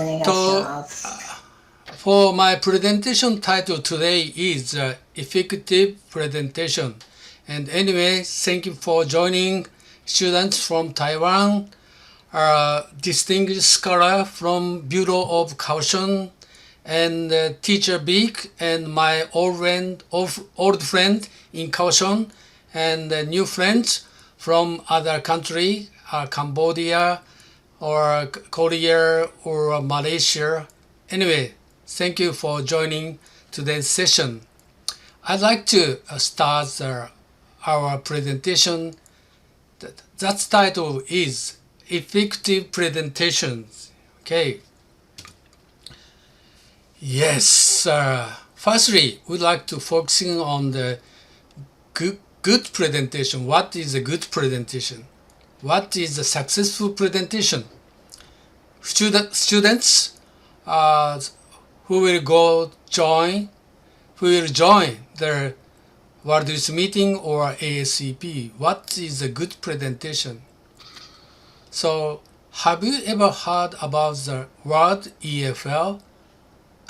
So, for my presentation title today is Effective Presentation. And anyway, thank you for joining students from Taiwan, distinguished scholar from Bureau of Caution, and teacher Big, and my old friend in Caution, and new friends from other country, Cambodia, or Korea, or Malaysia. Anyway, thank you for joining today's session. I'd like to start our presentation. That title is Effective Presentations. Okay. Yes. Firstly, we'd like to focusing on the good presentation. What is a good presentation? What is a successful presentation? Students who will join the World Youth Meeting or ASCP. What is a good presentation? So, have you ever heard about the word EFL?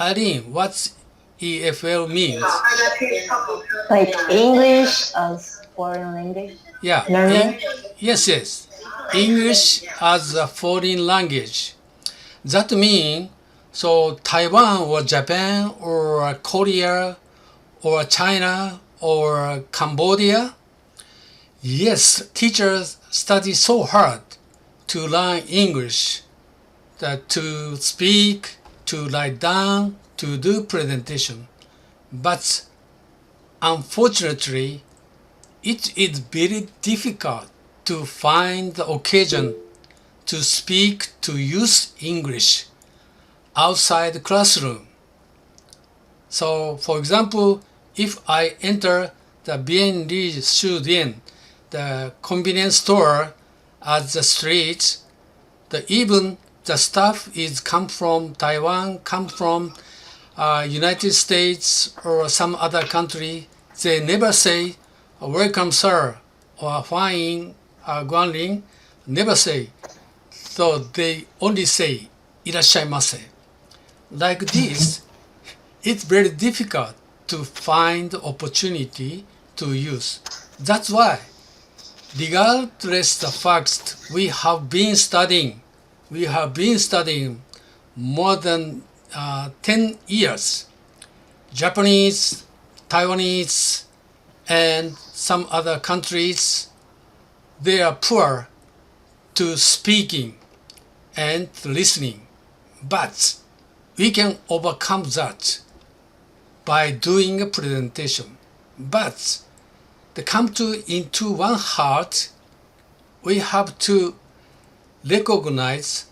Irene, what's EFL means? Like English as foreign language? Yeah. Yes. English as a foreign language. That means, so Taiwan or Japan or Korea or China or Cambodia, yes, teachers study so hard to learn English, that to speak, to write down, to do presentation. But unfortunately, it is very difficult to find the occasion to speak, to use English outside the classroom. So, for example, if I enter the BND Shudien, the convenience store at the street, even the staff is come from Taiwan, come from United States or some other country. They never say, "Welcome, sir," or "Fine, Guanling." Never say. So they only say, "Irashaimase." Like this, it's very difficult to find opportunity to use. That's why, regardless the fact we have been studying more than 10 years, Japanese, Taiwanese, and some other countries, they are poor to speaking and listening. But we can overcome that by doing a presentation. But to come into one heart, we have to recognize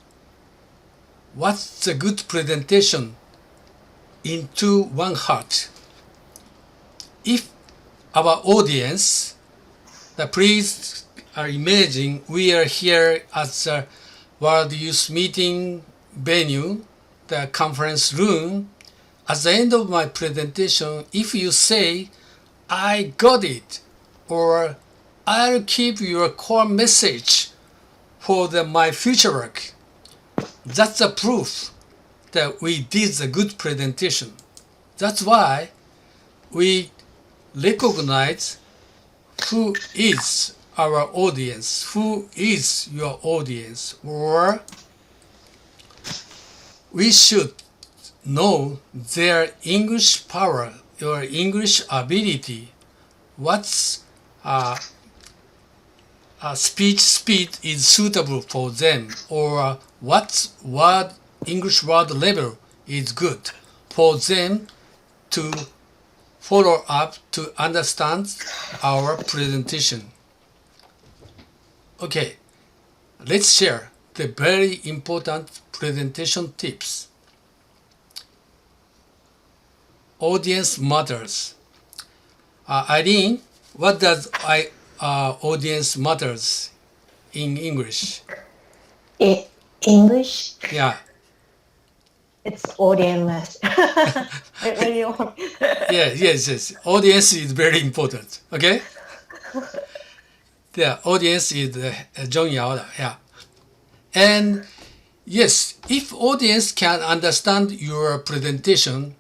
what's a good presentation into one heart. If our audience, please imagine we are here at the World Youth Meeting venue, the conference room. At the end of my presentation, if you say, "I got it," or "I'll keep your core message for my future work," that's a proof that we did a good presentation. That's why we recognize who is our audience, who is your audience, or we should know their English power, your English ability, what's speech speed is suitable for them, or what English word level is good for them to follow up to understand our presentation. Okay, let's share the very important presentation tips. Audience matters. Irene, what does audience matters in English? English? Yeah. It's audience. Yes. Audience is very important. Okay? The audience is 重要的. Yeah. And Yes, if audience can understand your presentation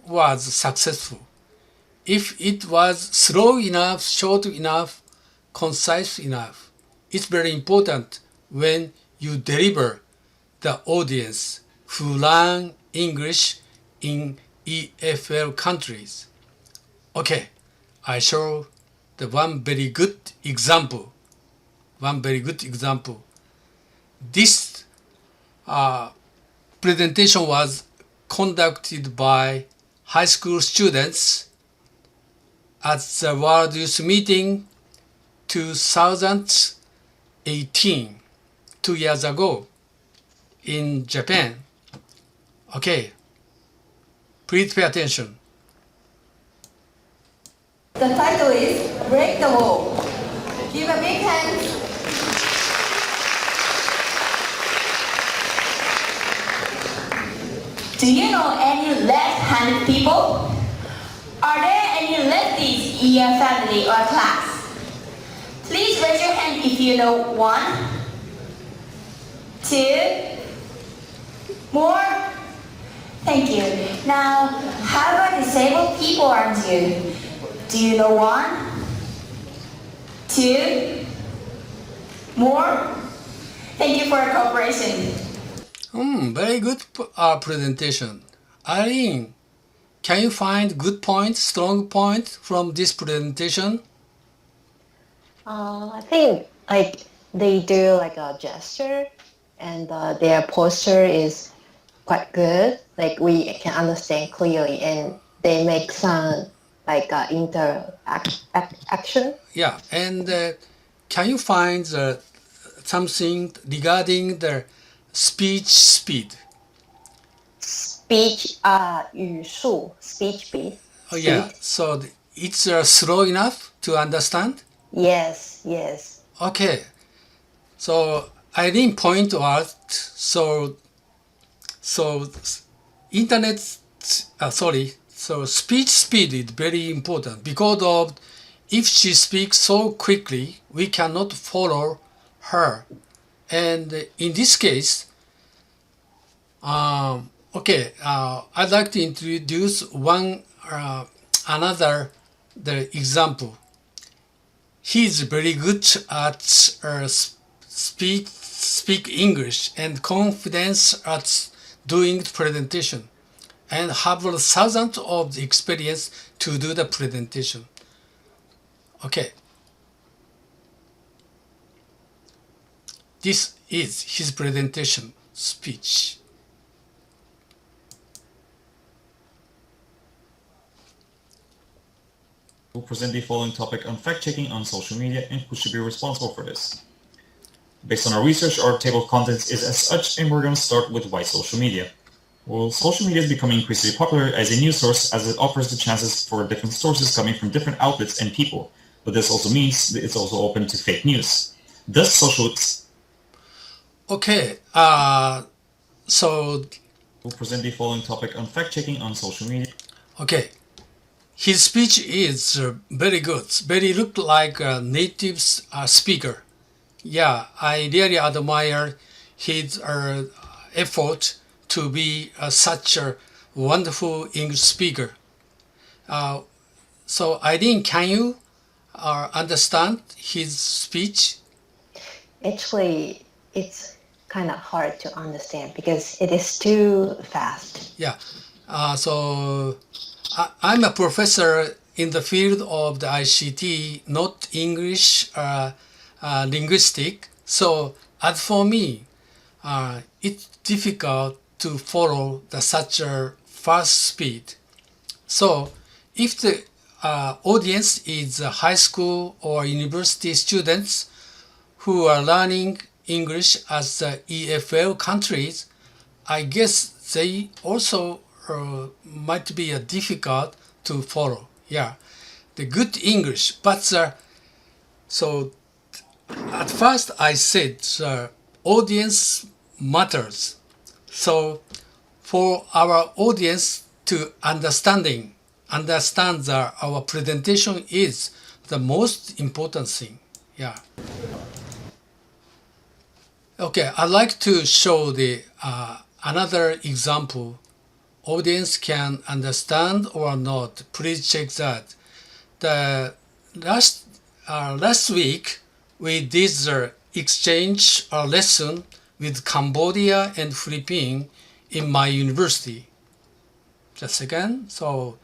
was successful. If it was slow enough, short enough, concise enough, it's very important when you deliver the audience who learn English in EFL countries. Okay, I show the one very good example. This presentation was conducted by high school students at the World Youth Meeting 2018, 2 years ago in Japan. Okay, please pay attention. The title is Break the Wall. Give a big hand. Do you know any left-handed people? Are there any lefties in your family or class? Please raise your hand if you know one, two, more. Thank you. Now, how about disabled people around you? Do you know one, two, more? Thank you for your cooperation. Very good presentation. Irene, can you find good point, strong point from this presentation? I think like they do like a gesture, and their posture is quite good. Like we can understand clearly, and they make some like action. Yeah, and can you find something regarding the speech speed? Speech 语速 speech speed. Oh yeah, so it's slow enough to understand? Yes. Okay, so I didn't point out, so internet, so speech speed is very important because of if she speaks so quickly, we cannot follow her. And in this case, I'd like to introduce another example. He's very good at speak English and confidence at doing the presentation and have thousands of experience to do the presentation. Okay. This is his presentation speech. We'll present the following topic on fact-checking on social media and who should be responsible for this. Based on our research, our table of contents is as such, and we're going to start with why social media. Well, social media is becoming increasingly popular as a news source as it offers the chances for different sources coming from different outlets and people. But this also means that it's also open to fake news. Thus, social... Okay, so... We'll present the following topic on fact-checking on social media. Okay. His speech is very good, very look like a native speaker. Yeah, I really admire his effort to be such a wonderful English speaker. So Irene, can you understand his speech? Actually, it's kind of hard to understand because it is too fast. Yeah, so I'm a professor in the field of the ICT, not English linguistic. So as for me, it's difficult to follow such a fast speed. So if the audience is high school or university students who are learning English as the EFL countries, I guess they also might be difficult to follow. Yeah, the good English, but so at first I said audience matters. So for our audience to understand that our presentation is the most important thing. Yeah. Okay, I'd like to show the another example. Audience can understand or not. Please check that. The last week we did the exchange lesson with Cambodia and Philippines in my university. Just a second. So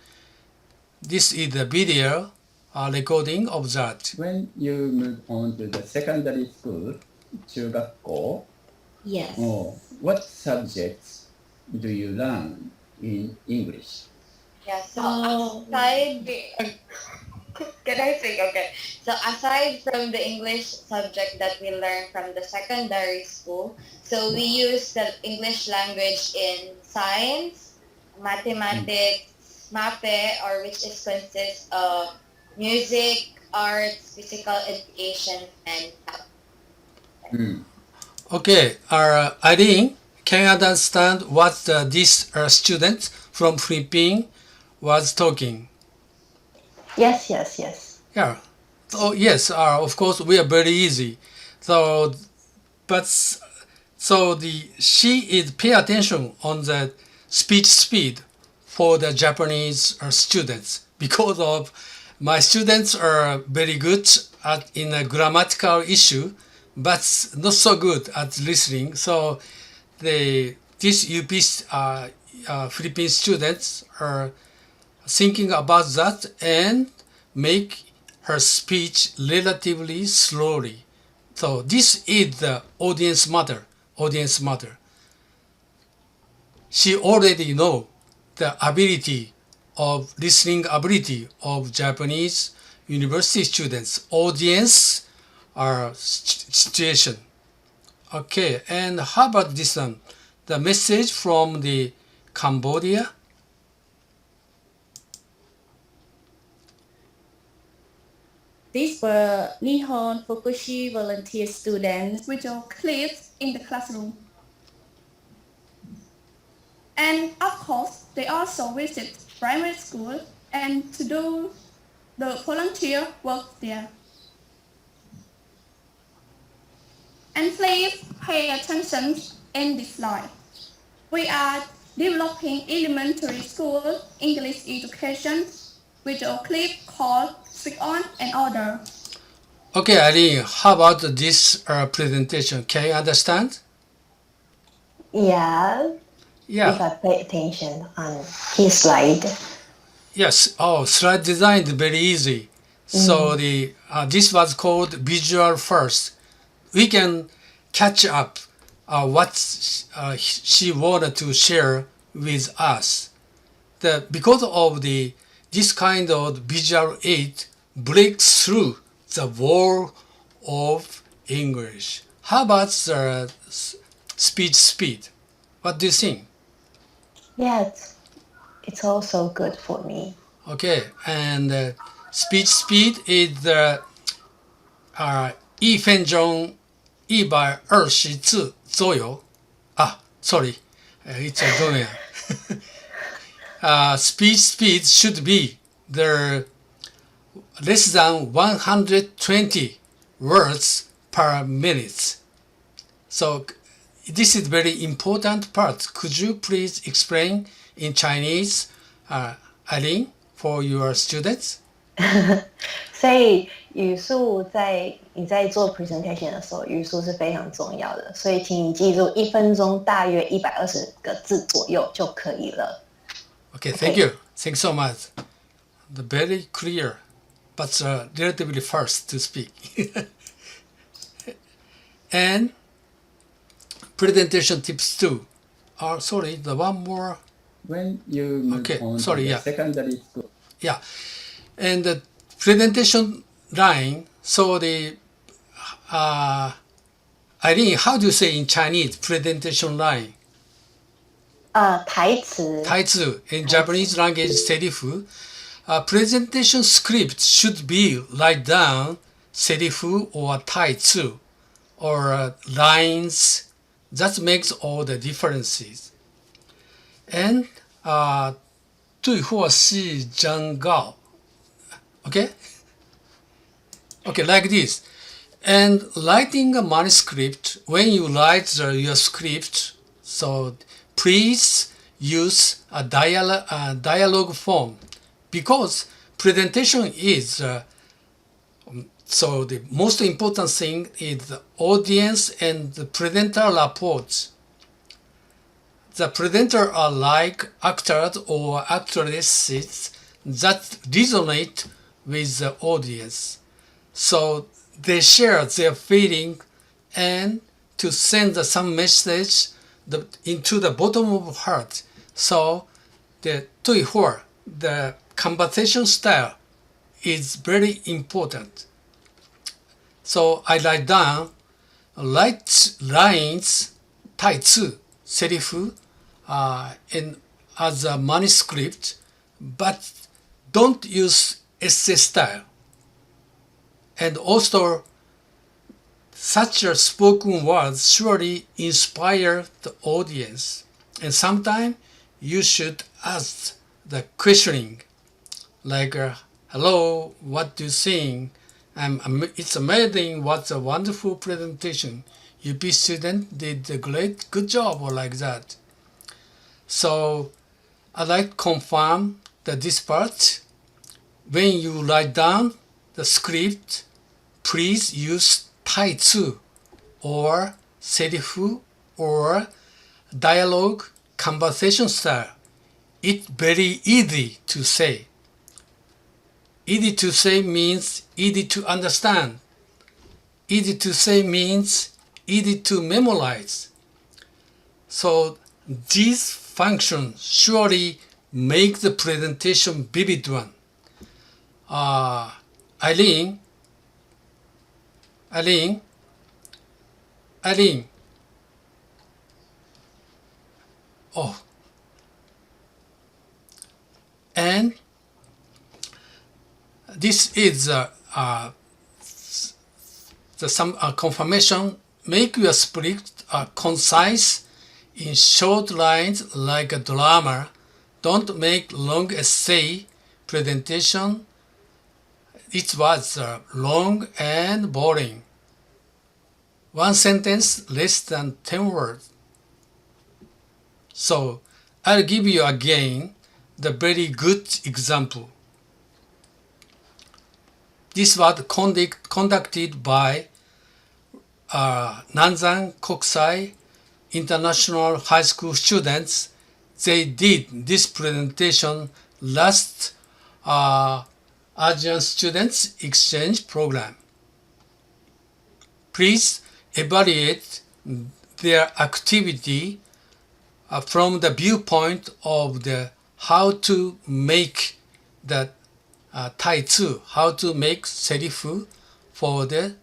this is the video recording of that. When you move on to the secondary school, 中学校, Yes. what subjects do you learn in English? Yeah, so Oh. aside can I say okay? So aside from the English subject that we learn from the secondary school, so we use the English language in science, mathematics, MAPE, or which is consists of music, arts, physical education, and health. Okay, Irene, can you understand what this student from Philippines was talking? Yes. Yeah. Oh yes. Of course, we are very easy. So, but she is pay attention on the speech speed for the Japanese students because of my students are very good in a grammatical issue, but not so good at listening. So, these UP Philippine students are thinking about that and make her speech relatively slowly. So this is the audience mother. She already know the ability of listening ability of Japanese university students. Audience situation. Okay, and how about this one? The message from the Cambodia. These were Nihon Fukushi volunteer students video clips in the classroom. And of course, they also visit primary school and to do the volunteer work there. And please pay attention in this slide. We are developing elementary school English education video clip called Speak On and Order. Okay, Irene, how about this presentation? Can you understand? Yeah. If Yeah. I pay attention on his slide. Yes. Oh, slide design is very easy. So this was called visual first. We can catch up what she wanted to share with us. Because of this kind of visual aid breaks through the wall of English. How about the speech speed? What do you think? Yeah, it's also good for me. Okay, and speech speed is the 1分钟120字左右。sorry, it's a 中文。speech speed should be the less than 120 words per minute. So this is very important part. Could you please explain in Chinese, Eileen, for your students? 所以语速你在做 presentation 的时候，语速是非常重要的。所以请你记住，1分钟大约120个字左右就可以了。Okay, thank you. Thanks so much. Very clear, but relatively fast to speak. And presentation tips 2. Sorry, the one more. When you move Okay, on sorry, to the yeah. secondary school, Yeah, and the presentation line. So Irene, how do you say in Chinese presentation line? 台词。台词 in Japanese language セリフ。Presentation script should be write down セリフ or 台词 or lines. That makes all the differences. And 对或是真告 Okay, like this. And writing a manuscript, when you write your script, so please use a dialogue form, because presentation is so the most important thing is the audience and the presenter rapport. The presenter are like actors or actresses that resonate with the audience. So they share their feeling and to send some message into the bottom of heart. So the conversation style is very important. So I write down lines, タイツ、セリフ as a manuscript, but don't use essay style. And also, such a spoken words surely inspire the audience. And sometimes you should ask the questioning, like, hello, what do you think? It's amazing, what a wonderful presentation. UP student did a good job, or like that. So I like to confirm that this part, when you write down the script, please use タイツ or セリフ or dialogue conversation style. It's very easy to say. Easy to say means easy to understand. Easy to say means easy to memorize. So these functions surely make the presentation vivid one. Eileen. Oh. And this is some confirmation. Make your script concise in short lines like a drama. Don't make long essay presentation. It was long and boring. One sentence less than 10 words. So I'll give you again the very good example. This was conducted by Nanzan Kokusai International High School students. They did this presentation last Asian Students Exchange Program. Please evaluate their activity from the viewpoint of the how to make the タイツ, how to make セリフ for the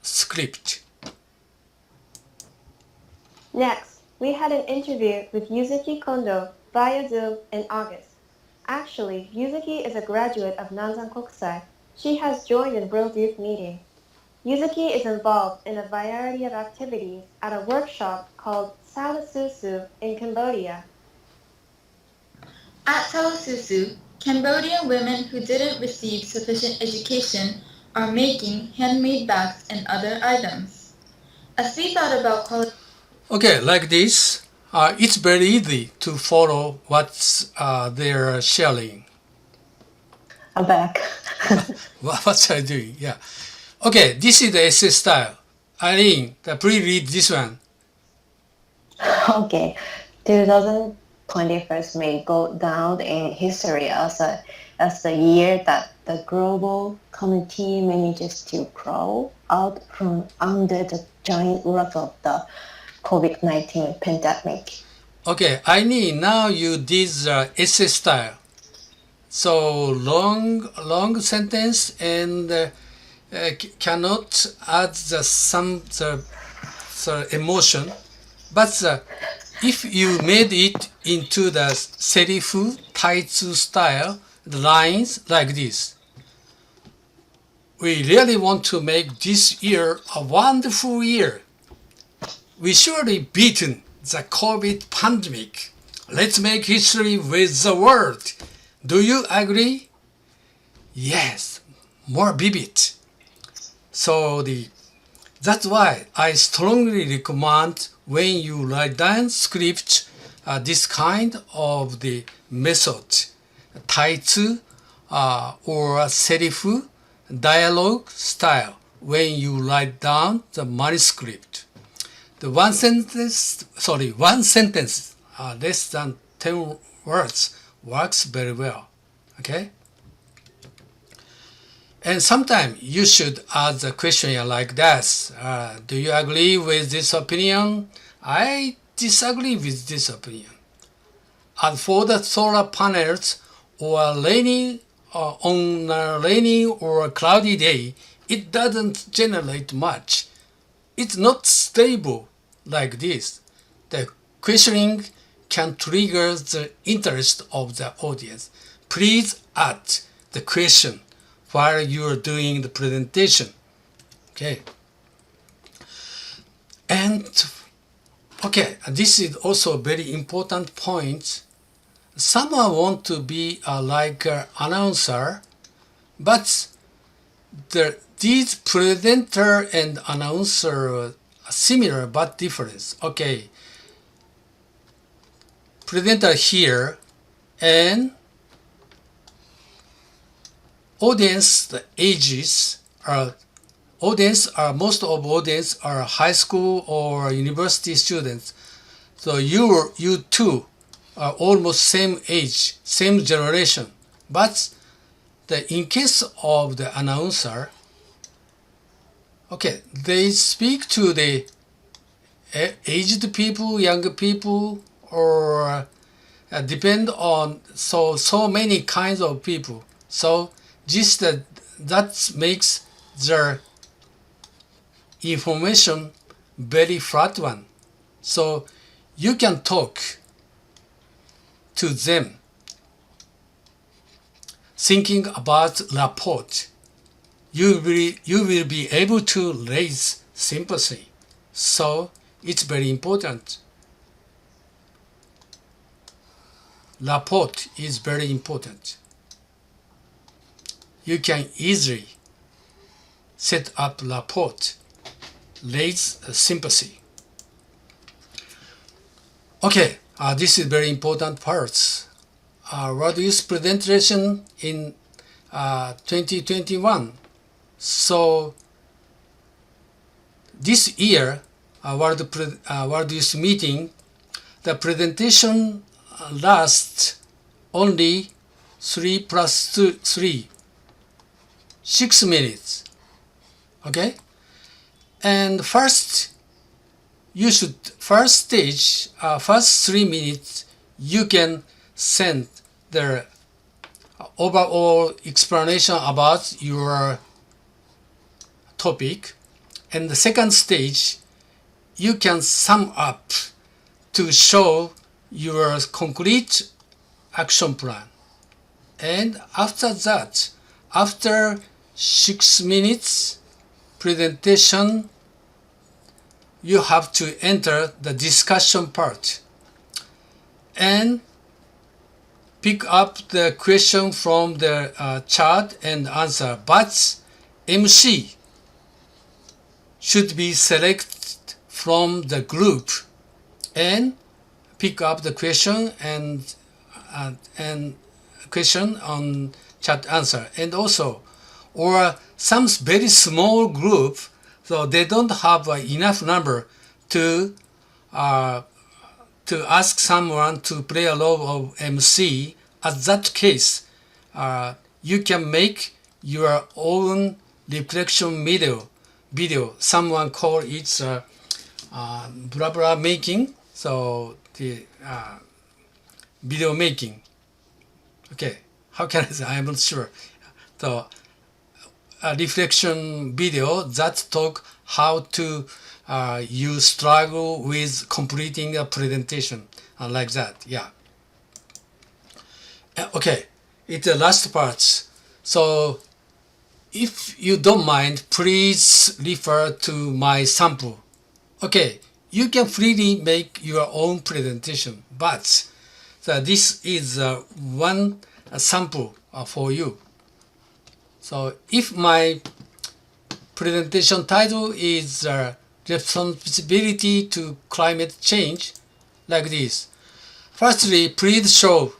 script. Next, we had an interview with Yuzuki Kondo via Zoom in August. Actually, Yuzuki is a graduate of Nanzan Kokusai. She has joined in World Youth Meeting. Yuzuki is involved in a variety of activities at a workshop called Salasusu in Cambodia. At Salasusu, Cambodian women who didn't receive sufficient education are making handmade bags and other items. As we thought about quality... Okay, like this, it's very easy to follow what they're sharing. I'm back. What's I doing? Yeah. Okay, this is the essay style. Eileen, please read this one. Okay. 2021 may go down in history as the year that the global community manages to crawl out from under the giant rock of the COVID-19 pandemic. Okay, Eileen, now you did the essay style. So long sentence and cannot add some emotion, but if you made it into the serifu taitsu style, the lines like this. We really want to make this year a wonderful year. We surely beaten the COVID pandemic. Let's make history with the world. Do you agree? Yes, more vivid. So that's why I strongly recommend when you write down script, this kind of the method, 対2 or serif dialogue style when you write down the manuscript. The one sentence less than 10 words works very well. Okay? And sometimes you should ask a question like this. Do you agree with this opinion? I disagree with this opinion. As for the solar panels on a rainy or cloudy day, it doesn't generate much. It's not stable like this. The questioning can trigger the interest of the audience. Please add the question while you are doing the presentation. Okay. And okay, this is also a very important point. Someone want to be like an announcer, but these presenter and announcer are similar but different. Okay, presenter here and audience, the ages are most of audience are high school or university students. So you two are almost same age, same generation. But in case of the announcer, okay, they speak to the aged people, younger people, or depend on so many kinds of people. So just that makes their information very flat one. So you can talk to them thinking about rapport. You will be able to raise sympathy. So it's very important. Rapport is very important. You can easily set up rapport, raise sympathy. Okay, this is very important parts. What is presentation in 2021? So this year, World Youth Meeting, the presentation lasts only 3 + 3, 6 minutes. Okay, and first stage, first 3 minutes, you can send the overall explanation about your topic, and the second stage, you can sum up to show your concrete action plan. And after that, after 6 minutes presentation, you have to enter the discussion part and pick up the question from the chat and answer. But MC should be selected from the group and pick up the question and question on chat answer. And also, or some very small group, so they don't have enough number to ask someone to play a role of MC. At that case, you can make your own reflection video. Someone call it blah blah making. So the video making. Okay, how can I say? I'm not sure. So a reflection video that talk how to you struggle with completing a presentation like that. Yeah. Okay, it's the last part. So if you don't mind, please refer to my sample. Okay, you can freely make your own presentation, but this is one sample for you. So if my presentation title is Responsibility to Climate Change, like this. Firstly, please show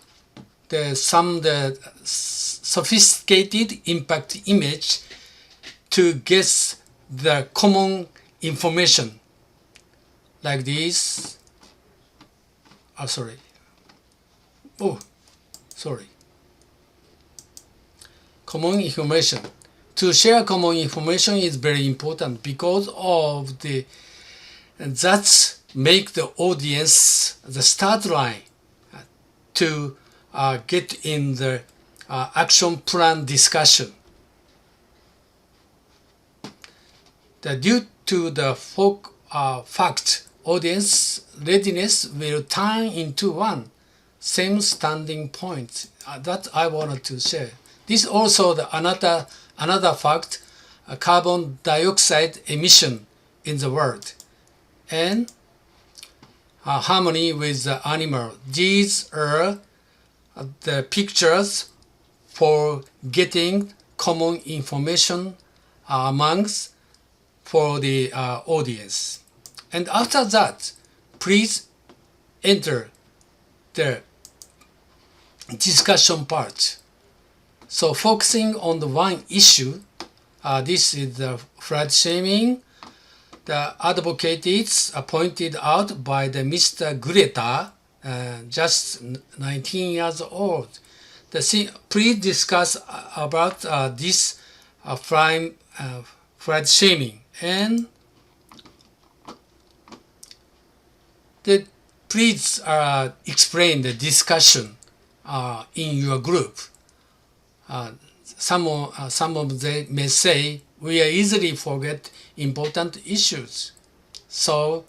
the sophisticated impact image to get the common information, like this. Common information. To share common information is very important because of that make the audience the start line to get in the action plan discussion. Due to the fact, audience readiness will turn into one same standing point that I wanted to share. This also another fact, carbon dioxide emission in the world and harmony with the animal. These are the pictures for getting common information amongst for the audience. And after that, please enter the discussion part. So focusing on the one issue, this is the flat shaming. The advocates pointed out by the Mr. Greta, just 19 years old. Please discuss about this flat shaming and please explain the discussion in your group. Some of them may say we easily forget important issues, so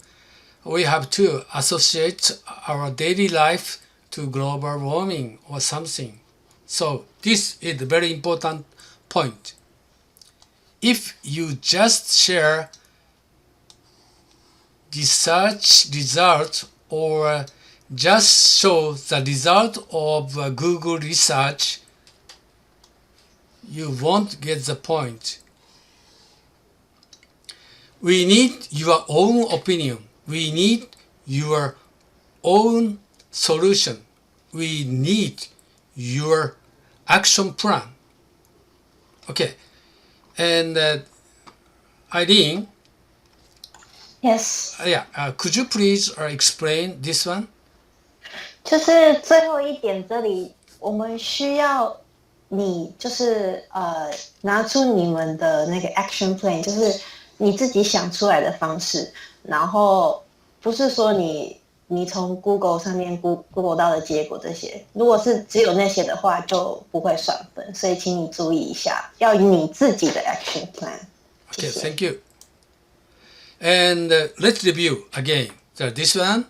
we have to associate our daily life to global warming or something. So this is a very important point. If you just share research result or just show the result of Google research, you won't get the point. We need your own opinion. We need your own solution. We need your action plan. Okay. And Eileen, Yes. Could you please explain this one? 就是最后一点，这里我们需要你拿出你们的那个 action plan， 就是你自己想出来的方式，然后不是说你从 Google 上面 Google 到的结果这些，如果是只有那些的话就不会算分，所以请你注意一下，要有你自己的 action plan。 Okay, thank you. And let's review again this one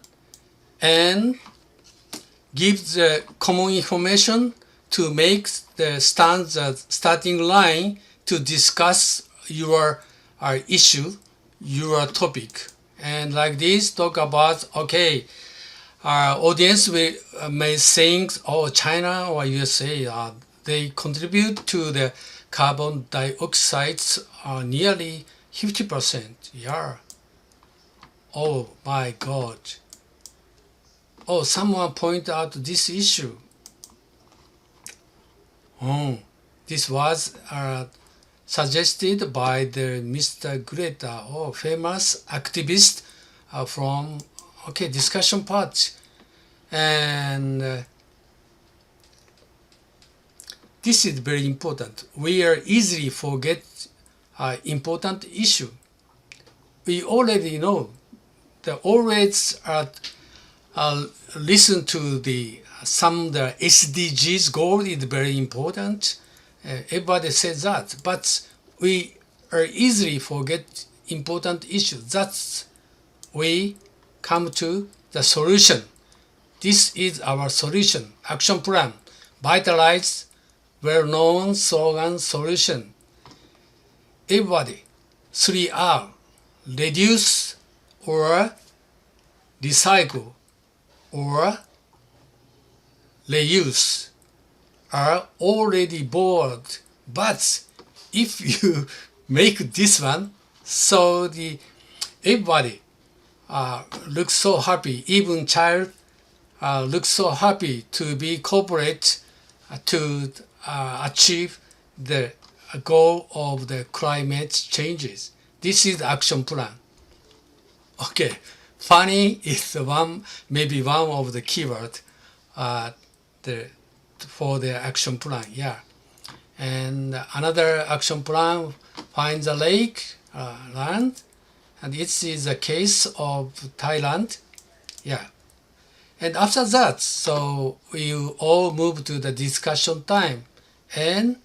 and give the common information to make the starting line to discuss your issue, your topic. And like this, talk about, okay, our audience may think, oh, China or USA, they contribute to the carbon dioxide nearly 50%. Yeah. Oh my God. Oh, someone point out this issue. Oh, this was suggested by the Mr. Greta, famous activist from discussion part. And this is very important. We are easily forget important issue. We already know that always listen to the SDGs goal is very important. Everybody says that, but we are easily forget important issues. That's we come to the solution. This is our solution, action plan, vitalize, well-known slogan solution. Everybody, 3R, reduce or recycle or reuse are already bored, but if you make this one so everybody looks so happy, even child looks so happy to be cooperate to achieve the goal of the climate changes. This is the action plan. Okay, funny is maybe one of the keyword for the action plan. Yeah, and another action plan finds a lake, land, and this is a case of Thailand. Yeah, and after that, so we all move to the discussion time, and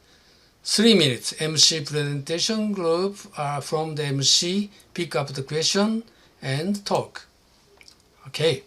3 minutes MC presentation group from the MC pick up the question and talk. Okay.